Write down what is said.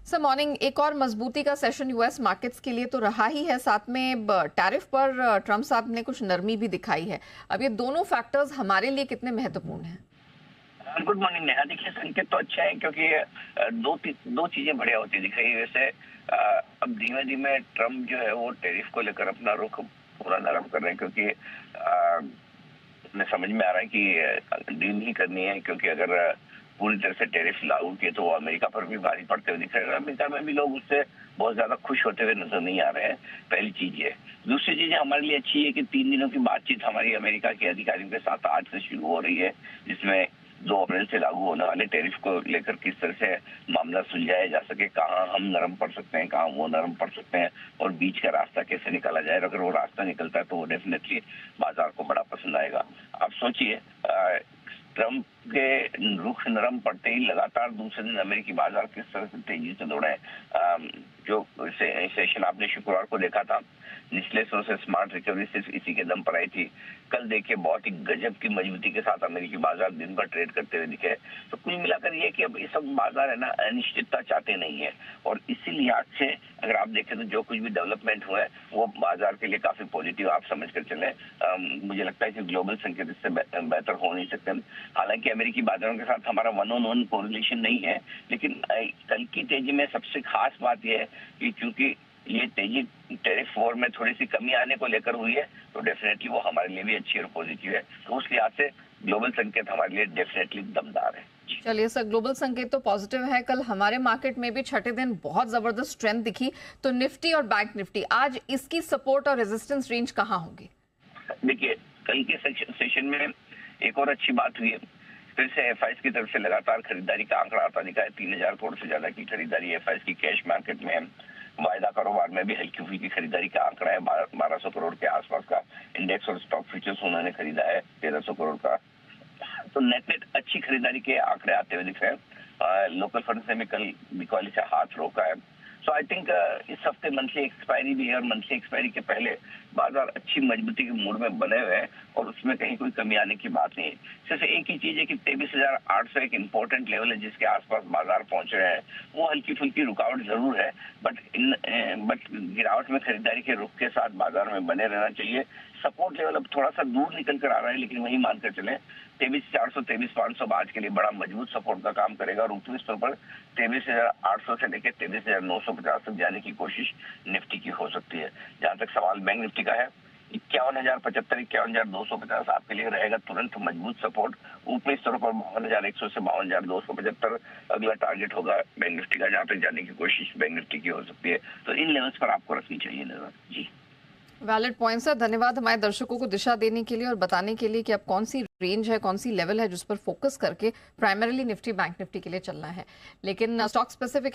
Sir morning एक और मजबूती का सेशन यूएस मार्केट्स के लिए तो रहा ही है, साथ में टैरिफ पर ट्रम्प साहब ने कुछ नरमी भी दिखाई है। अब ये दोनों फैक्टर्स हमारे लिए कितने महत्वपूर्ण हैं? Good morning Neha. देखिए, संकेत तो अच्छा है क्योंकि दो चीजें बढ़िया होती दिख रही है। वैसे अब धीमे धीमे ट्रम्प जो है वो टैरिफ को लेकर अपना रुख पूरा नरम कर रहे हैं, क्योंकि उन्हें समझ में आ रहा है कि डील ही करनी है, क्योंकि अगर पूरी तरह से टैरिफ लागू किए तो वो अमेरिका पर भी भारी पड़ते हुए दिख रहे हैं। अमेरिका में भी लोग उससे बहुत ज्यादा खुश होते हुए नजर नहीं आ रहे हैं। पहली चीज ये। दूसरी चीज हमारे लिए अच्छी है कि 3 दिनों की बातचीत हमारी अमेरिका के अधिकारियों के साथ आज से शुरू हो रही है, जिसमें 2 अप्रैल से लागू होने वाले टैरिफ को लेकर किस तरह से मामला सुलझाया जा सके, कहाँ हम नरम पड़ सकते हैं, कहाँ वो नरम पड़ सकते हैं, और बीच का रास्ता कैसे निकाला जाए। अगर वो रास्ता निकलता है तो वो डेफिनेटली बाजार को बड़ा पसंद आएगा। आप सोचिए, ट्रम्प के रुख नरम पड़ते ही लगातार दूसरे दिन अमेरिकी बाजार किस तरह से तेजी से दौड़े। जो सेशन आपने शुक्रवार को देखा था, निचले स्तर से स्मार्ट रिकवरी सिर्फ इसी के दम पर आई थी। कल देखिए, बहुत ही गजब की मजबूती के साथ अमेरिकी बाजार दिन भर ट्रेड करते हुए दिखे। तो कुल मिलाकर ये कि अब ये सब बाजार है ना, अनिश्चितता चाहते नहीं है, और इसी लिहाज से अगर आप देखें तो जो कुछ भी डेवलपमेंट हुआ है वो बाजार के लिए काफी पॉजिटिव आप समझ कर चले। मुझे लगता है कि ग्लोबल संकेत इससे बेहतर हो नहीं सकते। हालांकि अमेरिकी बाजारों के साथ हमारा 1-on-1 कोरिलेशन नहीं है, लेकिन कल की तेजी में सबसे खास बात यह है कि क्योंकि ये तेजी टैरिफ वॉर में थोड़ी सी कमी आने को लेकर हुई है, तो डेफिनेटली वो हमारे लिए भी अच्छी और पॉजिटिव है। तो उस लिहाज से ग्लोबल संकेत हमारे लिए डेफिनेटली दमदार है। चलिए सर, ग्लोबल संकेत तो पॉजिटिव है। कल हमारे मार्केट में भी छठे दिन बहुत जबरदस्त स्ट्रेंथ दिखी, तो निफ्टी और बैंक निफ्टी आज इसकी सपोर्ट और रेजिस्टेंस रेंज कहाँ होगी? देखिए, कल के सेशन में एक और अच्छी बात हुई है। फिर से एफआईएस की तरफ से लगातार खरीदारी का आंकड़ा आता दिखा है। 3000 करोड़ से ज्यादा की खरीदारी एफआईएस की कैश मार्केट में है। वायदा कारोबार में भी हल्की फुल्की खरीदारी का आंकड़ा है। 1200 करोड़ के आसपास का इंडेक्स और स्टॉक फ्यूचर्स उन्होंने खरीदा है, 1300 करोड़ का। तो नेट नेट अच्छी खरीदारी के आंकड़े आते हुए दिख रहे हैं। लोकल फंड से भी कल बिकॉली से हाथ रोका है। सो आई थिंक इस हफ्ते मंथली एक्सपायरी भी है, और मंथली एक्सपायरी के पहले बाजार अच्छी मजबूती के मूड में बने हुए हैं, और उसमें कहीं कोई कमी आने की बात नहीं है। सिर्फ एक ही चीज है कि 23,800 एक इम्पोर्टेंट लेवल है जिसके आसपास बाजार पहुंच रहे हैं। वो हल्की फुल्की रुकावट जरूर है, बट गिरावट में खरीदारी के रुख के साथ बाजार में बने रहना चाहिए। सपोर्ट लेवल अब थोड़ा सा दूर निकल कर आ रहा है, लेकिन वही मानकर चले 23,400 23,500 आज के लिए बड़ा मजबूत सपोर्ट का काम करेगा, और ऊपरी स्तर पर 23,800 से लेकर 23,950 तक जाने की कोशिश निफ्टी की हो सकती है। जहां तक सवाल बैंक निफ्टी का है, 51,075 51,250 आपके लिए रहेगा तुरंत मजबूत सपोर्ट। ऊपरी स्तर पर 52,100 से 52,275 अगला टारगेट होगा बैंक निफ्टी का, जहां तक जाने की कोशिश बैंक निफ्टी की हो सकती है। तो इन लेवल्स पर आपको रखनी चाहिए नजर। जी, वैलिड पॉइंट सर, धन्यवाद हमारे दर्शकों को दिशा देने के लिए और बताने के लिए कि अब कौन सी रेंज है, कौन सी लेवल है जिस पर फोकस करके प्राइमरीली निफ्टी बैंक निफ्टी के लिए चलना है। लेकिन स्टॉक स्पेसिफिक